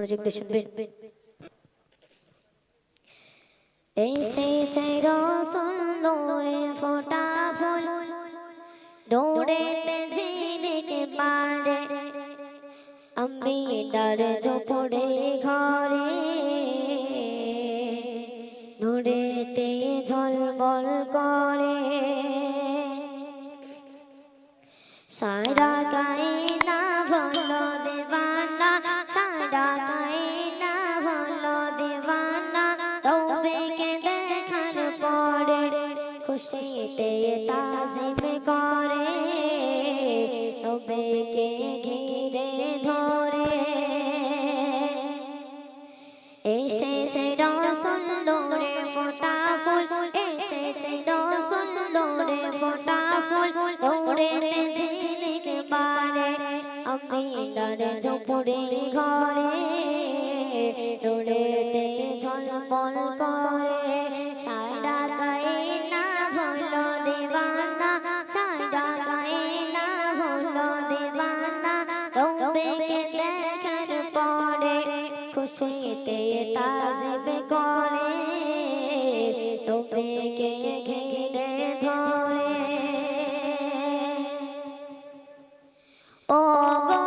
মনোযোগ দিয়ে শুনবেন। এসেছে রাসূল নূরে ফোটা ফুল, দৌড়েতে ঝিলিক পারে, আমিনার ঝোপড়ে ঘরে, নূরেতে ঝলমল করে। সারা গায়ে না ভালো দেওয়ানা, সারা গায়ে না ভালো দেওয়ানা, নবীকে দেখার পরে খুশিতে তাজিম করে, নবীকে ঘিরে ধরে। এসেছে রাসূল নূরে ফোটা ফুল, এসেছে রাসূল নূরে ফোটা ফুল, দৌড়েতে ঝিলিক পারে, আমিনার ঝোপড়ে ঘরে, দৌড়েতে ঝলমল করে। সারা গায়ে না ভালো দেওয়ানা, সারা গায়ে না ভালো দেওয়ানা, নবীকে দেখার পরে খুশিতে তাজিম করে, নবীকে ঘিরে ধরে। ও গো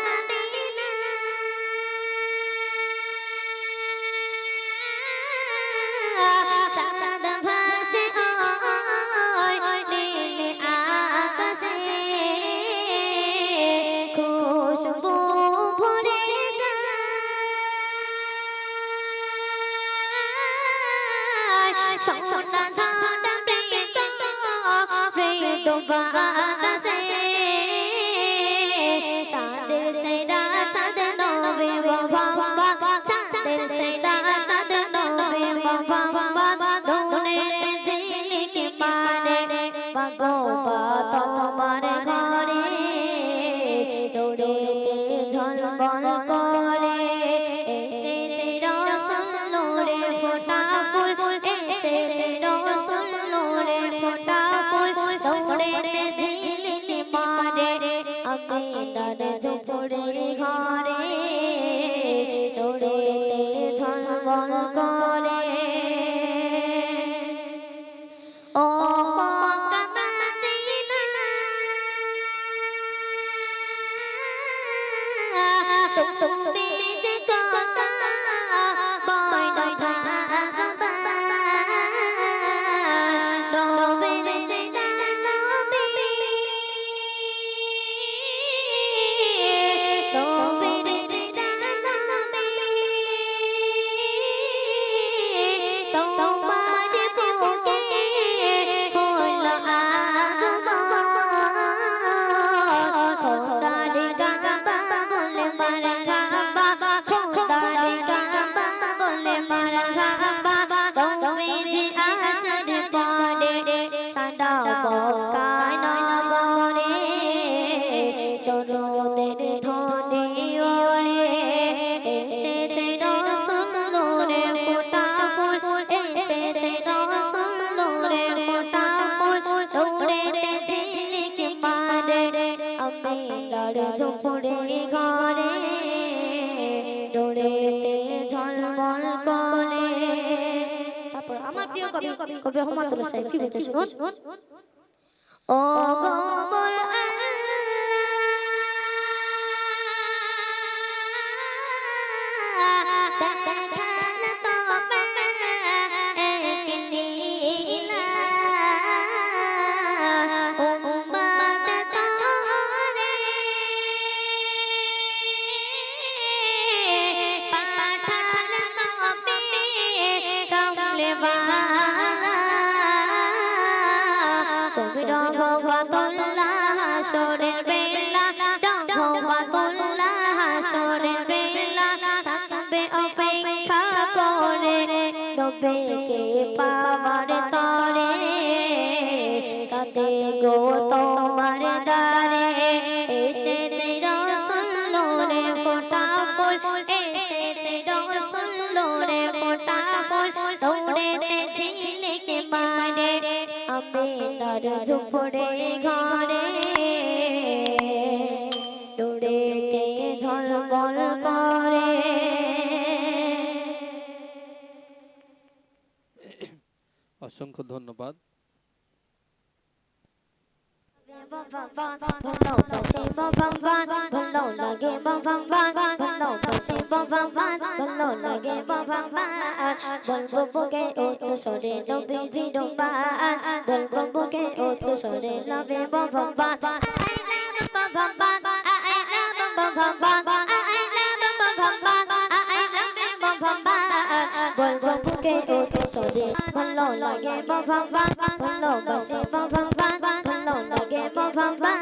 আমিনা, চাঁদ ভাসে ওই নীল আকাশে, খুশবু ভরে যায়, সোনা ঝাড়া মৃত মৃত বাতাসে, চাঁদের সেরা চাঁদ নবী মোহাম্মদ, চাঁদের সেরা চাঁদ নবী মোহাম্মদ, নূরেতে ঝিলিক পারে, মাগো মা তোমার ঘরে, নূরেতে ঝলমল করে। এসেছে রাসূল নূরে ফোটা ফুল, এসেছে রাসূল নূরে ফোটা ফুল, দৌড়েতে ঝিলিক পারে, আমিনার ঝোপড়ে ঘরে, দৌড়েতে ঝলমল করে। ও মক্কা মদিনা, তুমি যে কত বড় ভাগ্যবান, নবীর সেরা নবী, নবীর সেরা নবী, তোমার বুকে হলো আগমন, খোদার কাবা বলে মারহাবা, খোদার কাবা বলে মারহাবা, নবীজি আসার পরে সারা মক্কা নগরে দরুদের ধ্বনি ওড়ে। এসেছে রাসূল নূরে ফোটা ফুল, এসেছে রাসূল নূরে ফোটা ফুল, দৌড়েতে ঝিলিক পারে, আমিনার ঝোপড়ে ঘরে, দৌড়েতে ঝলমল করে। তারপর আমার প্রিয় কবি কবি রহমাতুল্লাহ সাহেব কি বলছে শুনুন। ও গো মোর আল্লাহ, দেখান তোমার এক লীলা, উম্মত তোরে পাঠান তুমি কামলে ওয়ালা, তুমি রহমাতুল্লাহ হাসরের বেলা, রহমাতুল্লাহ হাসরের বেলা, থাকবে অপেক্ষা করে, নবীকে পাওয়ার তরে, কাঁদে গো তোমার দ্বারে। এসেছে রাসূল নূরে ফোটা ফুল, এসেছে রাসূল নূরে ফোটা ফুল, দৌড়েতে ঝিলিক পারে, আমিনার ঝোপড়ে ঘরে, দৌড়েতে ঝলমল করে। অসংখ্য ধন্যবাদ। ভালো লাগে বলবো বুকে উচ্চ স্বরে নবীজি ডোবান বলবো বুকে উচ্চ স্বরে লবে ভগবান বলবো বুকে উচ্চ স্বরে ভালো লাগে ভগবান ভালোবাসি ভগবান ভালো লাগে ভগবান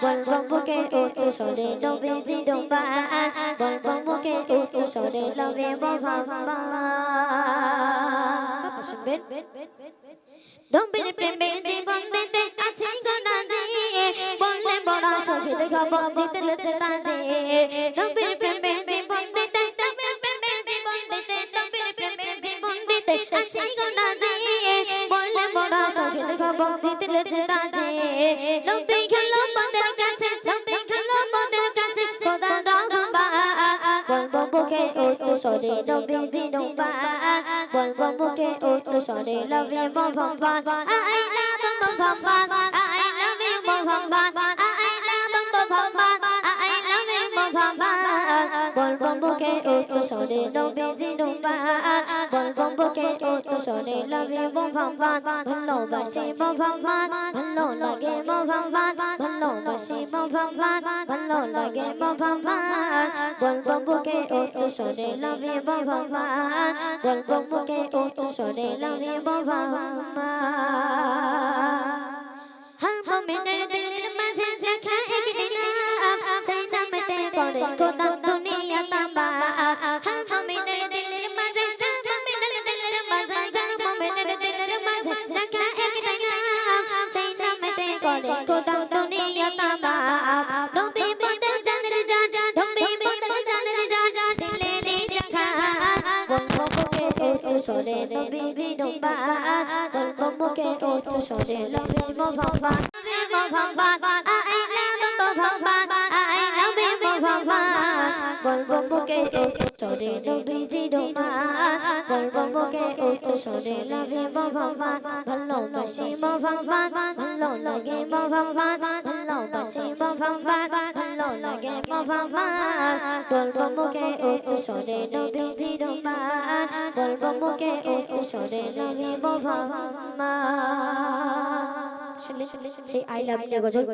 বলবো বুকে উচ্চ স্বরে নবীজি ডোবান বলবো বুকে উচ্চ স্বরে লবে ভগবান শুনবেন ডোবের প্রেমে জীবন দিতে আছে গোনাজি বললে বড় সখী দেখাবো দিতে লেছে তাদে ডোবের প্রেমে জীবন দিতে ডোবের প্রেমে জীবন দিতে ডোবের প্রেমে জীবন দিতে আছে গোনাজি বললে বড় সখী দেখাবো দিতে লেছে তাদে ডোবে খেলো মদের কাছে ডোবে খেলো মদের কাছে খোদা রাখবা বলবো বুকে উচ্চ স্বরে নবীজি ডোবা বলবো বুকে উচ্চ স্বরে লবে ভগবান I love ভগবান I love you ভগবান I love ভগবান I love you ভগবান বলবো বুকে উচ্চ স্বরে নবীজি ডোবা বলবো বুকে উচ্চ স্বরে লবে ভগবান ভালোবাসি ভগবান ভালো লাগে ভগবান ভালোবাসি ভগবান ভালো লাগে ভগবান বলবো বুকে উচ্চ স্বরে লবে ভগবান বলবো বুকে উচ্চ স্বরে লবে ভগবান हर मोमिনের দিলের মাঝে রাখা একদিন সেই নামতে করে খোদা দুনিয়া তাবা हर মোমিনের দিলের মাঝে মোমিনের দিলের মাঝে মোমিনের দিলের মাঝে রাখা একদিন সেই নামতে করে খোদা দুনিয়া তাবা নবী বদল জানের যা নবী বদল জানের যা দিলে রে জাখা বলবো বুকে উচ্চ স্বরে নবীজি ডোবা বলবো বুকে উচ্চ স্বরে লবে ভগবান ভগবান I love ভগবান I love ভগবান বলবো বুকে উচ্চ স্বরে নবীজি ডোবা বলবো বুকে উচ্চ স্বরে লবে ভগবান ভালোবাসি ভগবান ভালো লাগে ভগবান ভালোবাসি ভগবান ভালো লাগে ভগবান বলবো বুকে উচ্চ স্বরে নবীজি ডোবা বলবো বুকে উচ্চ স্বরে লবে ভগবান শুনলে সেই আই লাভ ইউ গজল